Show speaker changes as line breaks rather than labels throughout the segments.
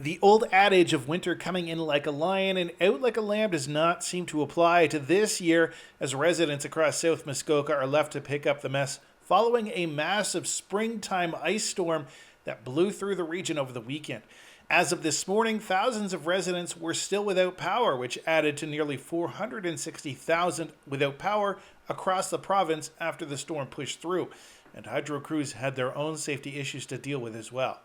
The old adage of winter coming in like a lion and out like a lamb does not seem to apply to this year, as residents across South Muskoka are left to pick up the mess following a massive springtime ice storm that blew through the region over the weekend. As of this morning, thousands of residents were still without power, which added to nearly 460,000 without power across the province after the storm pushed through. And hydro crews had their own safety issues to deal with as well.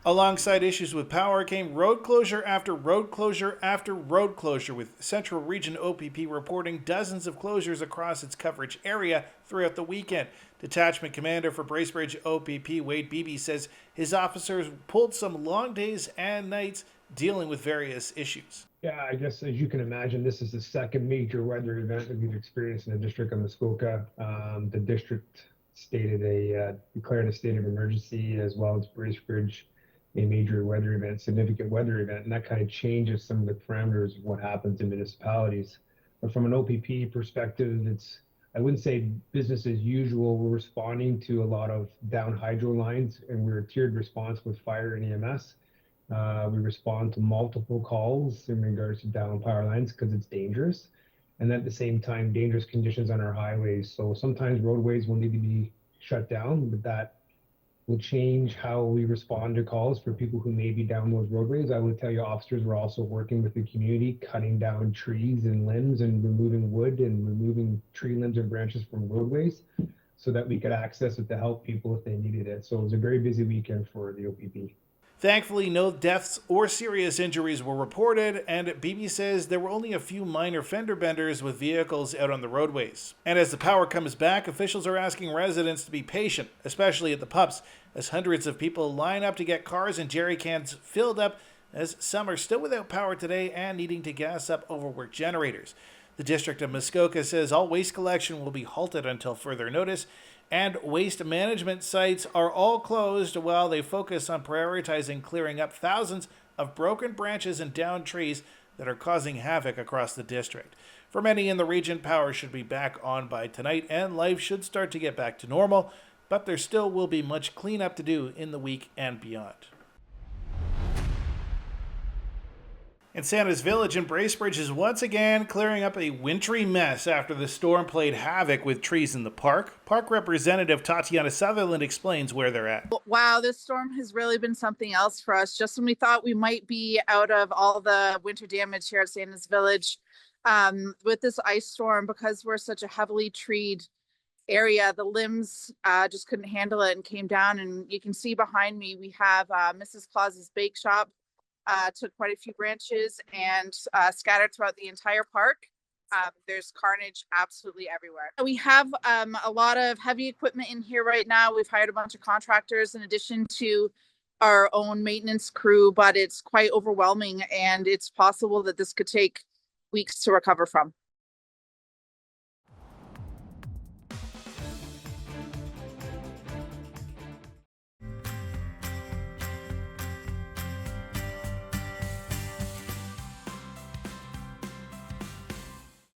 Alongside issues with power came road closure after road closure after road closure, with Central Region OPP reporting dozens of closures across its coverage area throughout the weekend. Detachment Commander for Bracebridge OPP, Wade Beebe, says his officers pulled some long days and nights dealing with various issues.
Yeah, I guess as you can imagine, this is the second major weather event that we've experienced in the District of Muskoka. The district declared a state of emergency, as well as Bracebridge, a major weather event, significant weather event, and that kind of changes some of the parameters of what happens in municipalities. But from an OPP perspective, I wouldn't say business as usual. We're responding to a lot of down hydro lines, and we're a tiered response with fire and EMS. We respond to multiple calls in regards to down power lines because it's dangerous. And at the same time, dangerous conditions on our highways. So sometimes roadways will need to be shut down, but that will change how we respond to calls for people who may be down those roadways. I would tell you, officers were also working with the community, cutting down trees and limbs and removing wood and removing tree limbs and branches from roadways so that we could access it to help people if they needed it. So it was a very busy weekend for the OPP.
Thankfully, no deaths or serious injuries were reported, and Beebe says there were only a few minor fender benders with vehicles out on the roadways. And as the power comes back, officials are asking residents to be patient, especially at the pumps, as hundreds of people line up to get cars and jerry cans filled up, as some are still without power today and needing to gas up overworked generators. The District of Muskoka says all waste collection will be halted until further notice, and waste management sites are all closed while they focus on prioritizing clearing up thousands of broken branches and downed trees that are causing havoc across the district. For many in the region, power should be back on by tonight and life should start to get back to normal, but there still will be much cleanup to do in the week and beyond. And Santa's Village in Bracebridge is once again clearing up a wintry mess after the storm played havoc with trees in the park. Park Representative Tatiana Sutherland explains where they're at.
Wow, this storm has really been something else for us. Just when we thought we might be out of all the winter damage here at Santa's Village, with this ice storm, because we're such a heavily treed area, the limbs just couldn't handle it and came down. And you can see behind me, we have Mrs. Claus's Bake Shop. Took quite a few branches and scattered throughout the entire park. There's carnage absolutely everywhere. We have a lot of heavy equipment in here right now. We've hired a bunch of contractors in addition to our own maintenance crew, but it's quite overwhelming and it's possible that this could take weeks to recover from.